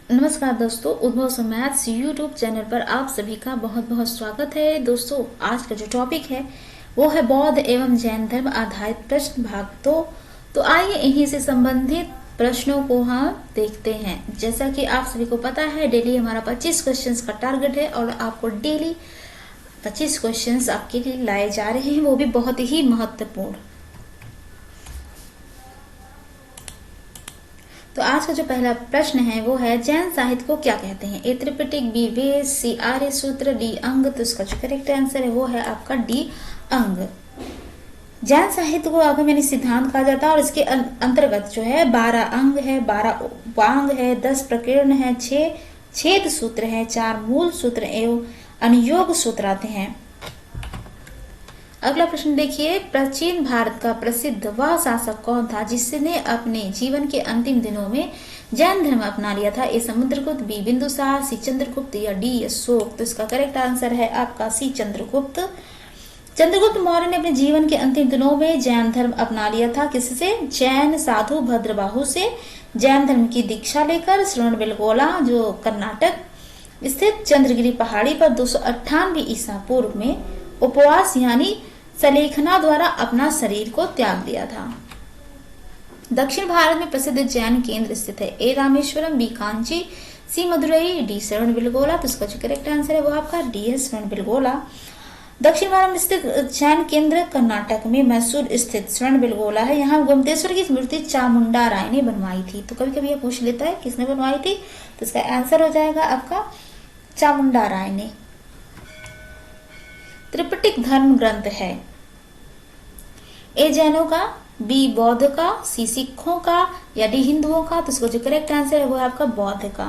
नमस्कार दोस्तों, उद्भव मैथ्स यूट्यूब चैनल पर आप सभी का बहुत बहुत स्वागत है। दोस्तों, आज का जो टॉपिक है वो है बौद्ध एवं जैन धर्म आधारित प्रश्न भाग 2। तो आइए इन्हीं से संबंधित प्रश्नों को हम देखते हैं। जैसा कि आप सभी को पता है, डेली हमारा 25 क्वेश्चंस का टारगेट है और आपको डेली 25 क्वेश्चंस आपके लिए लाए जा रहे हैं, वो भी बहुत ही महत्वपूर्ण। तो आज का जो पहला प्रश्न है वो है, जैन साहित्य को क्या कहते हैं? ए त्रिपिटक, बी वेद, सी आर्य सूत्र, डी अंग। तो इसका जो करेक्ट आंसर है वो है आपका डी अंग। जैन साहित्य को आगम सिद्धांत कहा जाता है और इसके अंतर्गत जो है 12 अंग है, 12 उपांग है, 10 प्रकीर्ण है, 6 छेद सूत्र है, 4 मूल सूत्र एवं अनुयोग सूत्र आते हैं। अगला प्रश्न देखिए, प्राचीन भारत का प्रसिद्ध वह शासक कौन था जिसने अपने जीवन के अंतिम दिनों में जैन धर्म अपना लिया था? ए समुद्रगुप्त, बी बिंदुसार, सी चंद्रगुप्त या डी अशोक। तो इसका करेक्ट आंसर है आपका सी चंद्रगुप्त। चंद्रगुप्त मौर्य ने अपने जीवन के अंतिम दिनों में जैन धर्म अपना लिया था। किससे? जैन साधु भद्रबाहु से जैन धर्म की दीक्षा लेकर श्रवणबेलगोला जो कर्नाटक स्थित चंद्रगिरी पहाड़ी पर 298 ईसा पूर्व में उपवास यानी सलेखना द्वारा अपना शरीर को त्याग दिया था। दक्षिण भारत में प्रसिद्ध जैन केंद्र स्थित है? ए रामेश्वरम, बी कांची, सी मदुरई, डी श्रवणबेलगोला। तो इसका जो करेक्ट आंसर है वो आपका डी है श्रवणबेलगोला। दक्षिण भारत में स्थित जैन केंद्र कर्नाटक में मैसूर स्थित श्रवणबेलगोला है। यहाँ गोमतेश्वर की मूर्ति चामुंडा राय ने बनवाई थी। तो कभी कभी यह पूछ लेता है किसने बनवाई थी, तो इसका आंसर हो जाएगा आपका चामुंडा राय ने। त्रिपिटक धर्म ग्रंथ है? ए जैनों का, बी बौद्ध का, सी सिखों का या डी हिंदुओं का। तो इसका जो करेक्ट आंसर है वो है आपका बौद्ध का।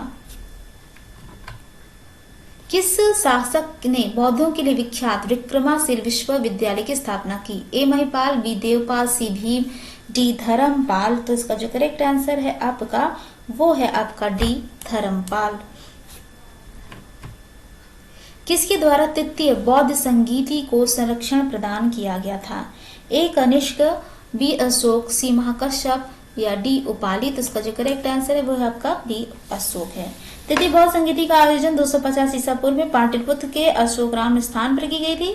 किस शासक ने बौद्धों के लिए विख्यात विक्रमाशील विश्वविद्यालय की स्थापना की? ए महिपाल, बी देवपाल, सी भीम, डी धर्मपाल। तो इसका जो करेक्ट आंसर है आपका वो है आपका डी धर्मपाल। किसके द्वारा तृतीय बौद्ध संगीति को संरक्षण प्रदान किया गया था? ए कनिष्क, बी अशोक, सी महाकश्यप या डी उपाली। तो इसका जो करेक्ट आंसर है वो है आपका बी अशोक है। तृतीय बौद्ध संगीति का आयोजन 250 ईसा पूर्व में पाटलिपुत्र के अशोक राम स्थान पर की गई थी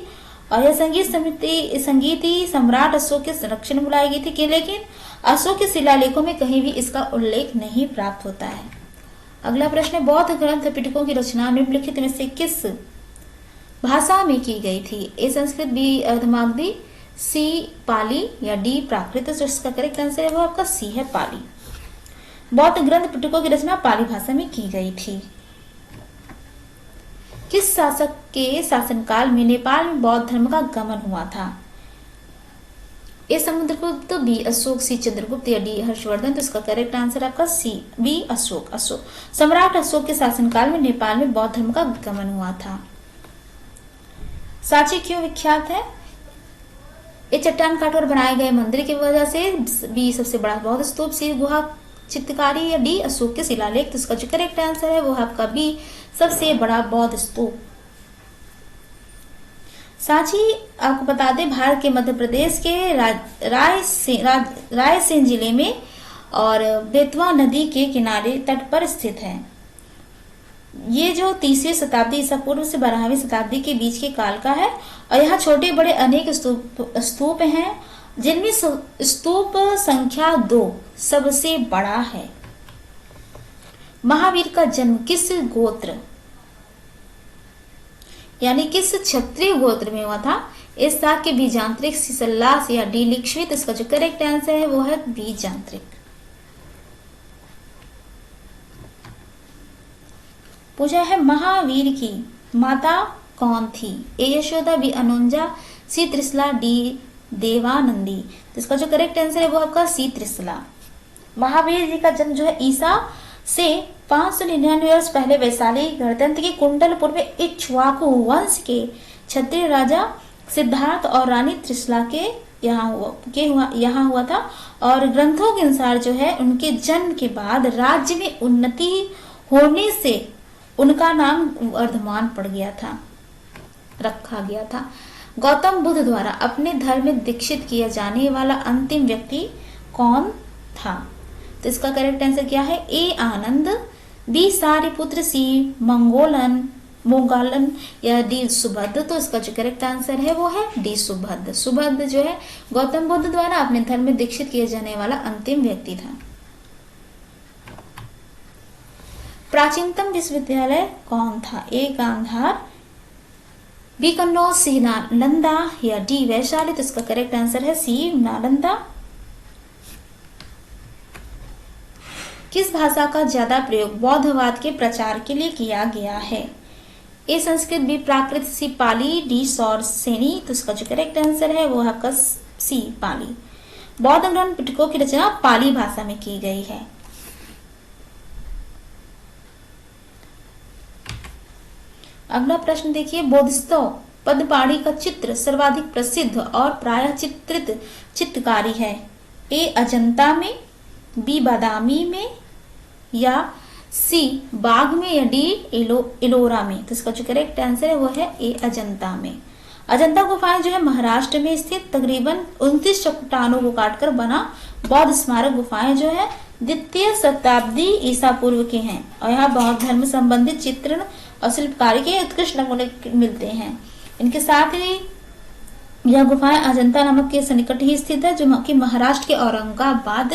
और यह संगीति सम्राट अशोक के संरक्षण में बुलाई गई थी, लेकिन अशोक के शिलालेखों में कहीं भी इसका उल्लेख नहीं प्राप्त होता है। अगला प्रश्न है, बौद्ध ग्रंथ त्रिपिटकों की रचना निम्नलिखित में से किस भाषा में की गई थी? ए संस्कृत, बी अर्धमागधी, सी पाली या डी प्राकृत। तो इसका करेक्ट आंसर है वो आपका सी है पाली। बौद्ध ग्रंथ त्रिपिटकों की रचना पाली भाषा में की गई थी। किस शासक के शासनकाल में नेपाल में बौद्ध धर्म का गमन हुआ था? ए समुद्रगुप्त, बी अशोक, सी चंद्रगुप्त या डी हर्षवर्धन। तो इसका करेक्ट आंसर आपका सी बी अशोक। सम्राट अशोक के शासनकाल में नेपाल में बौद्ध धर्म का गमन हुआ था। सांची क्यों विख्यात है? ए चट्टान काटकर बनाए गए मंदिर की वजह से, बी सबसे बड़ा बौद्ध स्तूप, सी गुहा चित्रकारी या डी अशोक के शिलालेख। तो इसका जो करेक्ट आंसर है वो आपका बी सबसे बड़ा बौद्ध स्तूप। सांची आपको बता दें भारत के मध्य प्रदेश के रायसेन जिले में और बेतवा नदी के किनारे तट पर स्थित है। ये जो 3वीं शताब्दी ईसा पूर्व से 12वीं शताब्दी के बीच के काल का है और यहाँ छोटे बड़े अनेक स्तूप हैं, जिनमें स्तूप संख्या 2 सबसे बड़ा है। महावीर का जन्म किस गोत्र यानी किस क्षत्रिय गोत्र में हुआ था? इस साग के बीजांतरिक, सिसल्लास या डी लिक्ष्वित। इसका जो करेक्ट आंसर है वो है बीजांतरिक। पूछा है, महावीर की माता कौन थी? ए यशोदा, बी अनुजा, सी त्रिशला, डी देवानंदी। तो इसका जो करेक्ट आंसर है वो आपका सी त्रिशला। महावीर जी का जन्म जो है ईसा से 599 वर्ष पहले वैशाली गणतंत्र के कुंडलपुर में इक्ष्वाकु वंश के क्षत्रिय राजा सिद्धार्थ और रानी त्रिशला के यहाँ हुआ था। और ग्रंथों के अनुसार जो है उनके जन्म के बाद राज्य में उन्नति होने से उनका नाम वर्धमान पड़ गया था, रखा गया था। गौतम बुद्ध द्वारा अपने धर्म में दीक्षित किया जाने वाला अंतिम व्यक्ति कौन था? तो इसका करेक्ट आंसर क्या है? ए आनंद, बी सारिपुत्र, सी मोंगालन या डी सुभद्र। तो इसका जो करेक्ट आंसर है वो है डी सुभद्र। सुभद्र जो है गौतम बुद्ध द्वारा अपने धर्म में दीक्षित किए जाने वाला अंतिम व्यक्ति था। प्राचीनतम विश्वविद्यालय कौन था? ए गांधार, बी कन्नौज, सी नालंदा या डी वैशाली। तो इसका करेक्ट आंसर है सी नालंदा। किस भाषा का ज्यादा प्रयोग बौद्धवाद के प्रचार के लिए किया गया है? ए संस्कृत, बी प्राकृत, सी पाली, डी सौरसेनी। तो इसका जो करेक्ट आंसर है वो आपका सी पाली। बौद्ध ग्रंथ पिटकों की रचना पाली भाषा में की गई है। अगला प्रश्न देखिए, बोधिसत्व पदपाणी का चित्र सर्वाधिक प्रसिद्ध और प्रायः चित्रित चित्रकारी है? ए अजंता में, बी बादामी में या सी बाग में या डी एलोरा में। तो इसका जो करेक्ट आंसर है वो है ए अजंता में। अजंता गुफाएं जो है महाराष्ट्र में स्थित तकरीबन 29 चट्टानों को काटकर बना बौद्ध स्मारक गुफाएं जो है द्वितीय शताब्दी ईसा पूर्व के हैं और यहाँ बौद्ध धर्म संबंधित चित्रण और शिल्पकारी के उत्कृष्ट नमूने मिलते हैं। इनके साथ ही यह गुफाएं अजंता नामक के सन्निकट ही स्थित है जो कि महाराष्ट्र के औरंगाबाद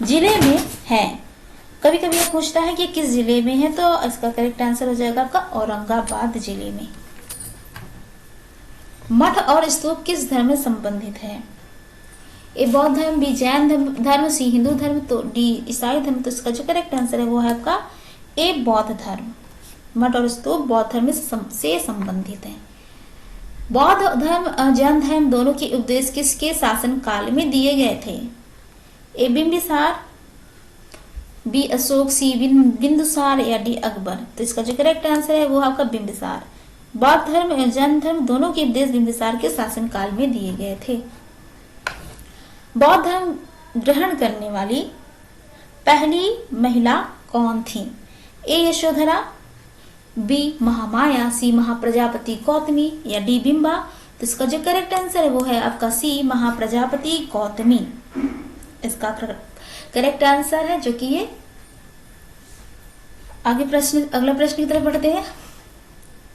जिले में है। कभी कभी यह पूछता है कि किस जिले में है, तो इसका करेक्ट आंसर हो जाएगा आपका औरंगाबाद जिले में। मठ और स्तूप किस धर्म में संबंधित है? ए बौद्ध धर्म, बी जैन धर्म, सी हिंदू धर्म, तो डी ईसाई धर्म। तो इसका जो करेक्ट आंसर है वो है आपका ए बौद्ध धर्म। मठ और स्तूप बौद्ध धर्म से संबंधित है। बौद्ध धर्म जैन धर्म दोनों के उपदेश किसके शासन काल में दिए गए थे? ए बिंबिसार, बी अशोक, सी बिंदुसार या डी अकबर। तो इसका जो करेक्ट आंसर है वो आपका बिंबिसार। बौद्ध धर्म और जैन धर्म दोनों के उपदेश बिंबिसार के शासन काल में दिए गए थे। बौद्ध धर्म ग्रहण करने वाली पहली महिला कौन थी? ए यशोधरा, बी महामाया, सी महाप्रजापति गौतमी या डी बिंबा। तो इसका जो करेक्ट आंसर है वो है आपका सी महाप्रजापति गौतमी। इसका करेक्ट आंसर है जो कि ये आगे अगला प्रश्न की तरफ बढ़ते हैं।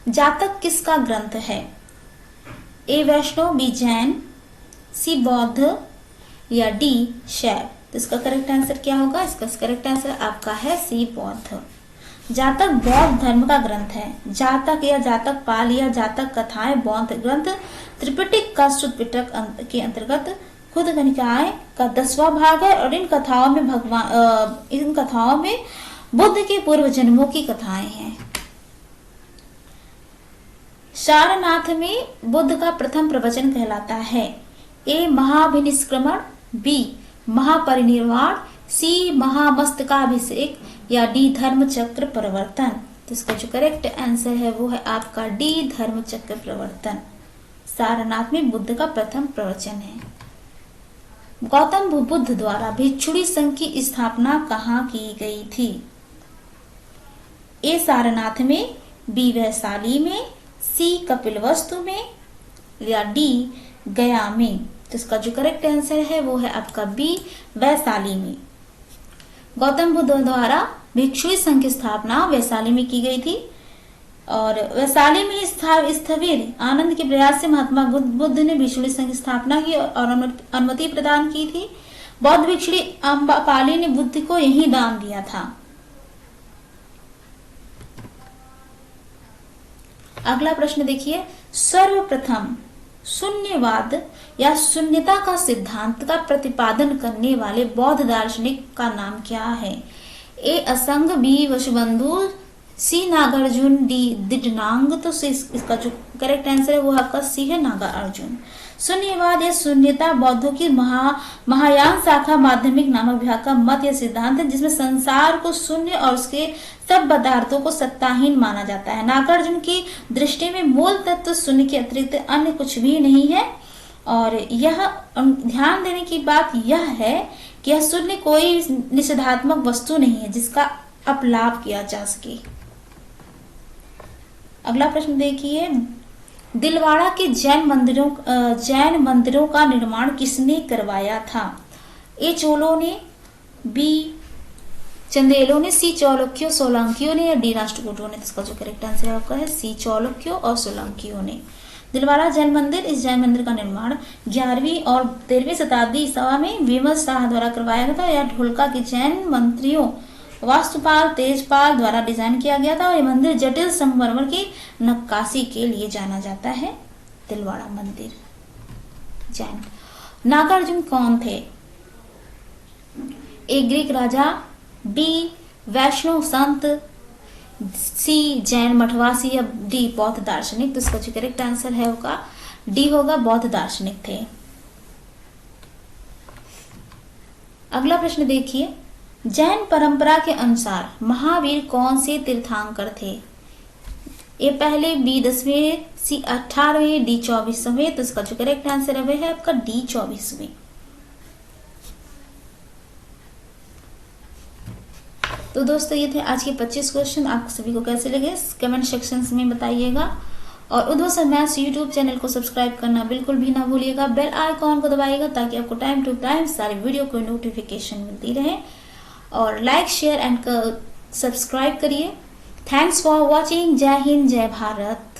जातक किसका ग्रंथ है? ए वैष्णव, बी जैन, सी बौद्ध या डी शैव। तो इसका करेक्ट आंसर क्या होगा? इसका करेक्ट आंसर आपका है सी बौद्ध। जातक बौद्ध धर्म का ग्रंथ है। जातक या जातक पाल या जातक कथाएं बौद्ध ग्रंथ त्रिपिटक का शुद्ध पिटक के अंतर्गत खुद निकाय का 10वां भाग है और इन कथाओं में बुद्ध के पूर्व जन्मों की कथाएं हैं। सारनाथ में बुद्ध का प्रथम प्रवचन कहलाता है? ए महाभिनिष्क्रमण, बी महापरिनिर्वाण, सी महामस्तकाभिषेक या डी धर्म चक्र प्रवर्तन। तो इसका जो करेक्ट आंसर है वो है आपका डी धर्म चक्र प्रवर्तन। सारनाथ में बुद्ध का प्रथम प्रवचन है। गौतम बुद्ध द्वारा भिक्षुणी संघ की स्थापना कहाँ की गई थी? ए सारनाथ में, बी वैशाली में, सी कपिलवस्तु में या डी गया में। तो इसका जो करेक्ट आंसर है वो है आपका बी वैशाली में। गौतम बुद्ध द्वारा भिक्षुणी संघ की स्थापना वैशाली में की गई थी और वैशाली में स्थविर आनंद के प्रयास से महात्मा बुद्ध ने भिक्षुणी संघ की स्थापना की और अनुमति प्रदान की थी। बौद्ध भिक्षुणी अम्बापाली ने बुद्ध को यही दान दिया था। अगला प्रश्न देखिए, सर्वप्रथम शून्यवाद या शून्यता का सिद्धांत का प्रतिपादन करने वाले बौद्ध दार्शनिक का नाम क्या है? ए असंग, बी वसुबंधु, सी नागार्जुन, डी दिडनांग। तो इसका जो करेक्ट आंसर है वो आपका सी है नागार्जुन। शून्यवाद या शून्यता बौद्धों की महायान शाखा माध्यमिक नामक विभाग का मत या सिद्धांत है जिसमें संसार को शून्य और उसके सब पदार्थों को सत्ताहीन माना जाता है। नागार्जुन की दृष्टि में मूल तत्व शून्य के अतिरिक्त अन्य कुछ भी नहीं है और यह ध्यान देने की बात यह है कि यह शून्य कोई निषेधात्मक वस्तु नहीं है जिसका अपलाप किया जा सके। अगला प्रश्न देखिए, दिलवाड़ा के जैन मंदिरों का निर्माण किसने करवाया था? ए चोलों ने, बी चंदेलों ने, सी चालुक्यों सोलंकियों ने या डी राष्ट्रकूटों ने? इसका जो करेक्ट आंसर है आपका है सी चालुक्यों और सोलंकियों ने। दिलवाड़ा जैन मंदिर, इस जैन मंदिर का निर्माण 11वीं और 13वीं शताब्दी ईसा में विमल शाह द्वारा करवाया गया था। यह ढोलका के जैन मंत्रियों वास्तुपाल तेजपाल द्वारा डिजाइन किया गया था और यह मंदिर जटिल संगमरमर की नक्काशी के लिए जाना जाता है। दिलवाड़ा मंदिर जैन। नागार्जुन कौन थे? ए ग्रीक राजा, बी वैष्णव संत, सी जैन मठवासी या डी बौद्ध दार्शनिक? तो इसका जो करेक्ट आंसर है होगा डी होगा, बौद्ध दार्शनिक थे। अगला प्रश्न देखिए, जैन परंपरा के अनुसार महावीर कौन से तीर्थंकर थे? ए पहले, बी 10वें, सी 18वें, डी 24वें? तो इसका जो करेक्ट आंसर है आपका डी 24वें। तो दोस्तों ये थे आज के 25 क्वेश्चन। आप सभी को कैसे लगे कमेंट सेक्शन में बताइएगा और उद्भव मैथ्स यूट्यूब चैनल को सब्सक्राइब करना बिल्कुल भी ना भूलिएगा। बेल आइकॉन को दबाइएगा ताकि आपको टाइम टू टाइम सारे वीडियो को नोटिफिकेशन मिलती रहे और लाइक शेयर एंड सब्सक्राइब करिए। Thanks for watching. जय हिंद, जय भारत।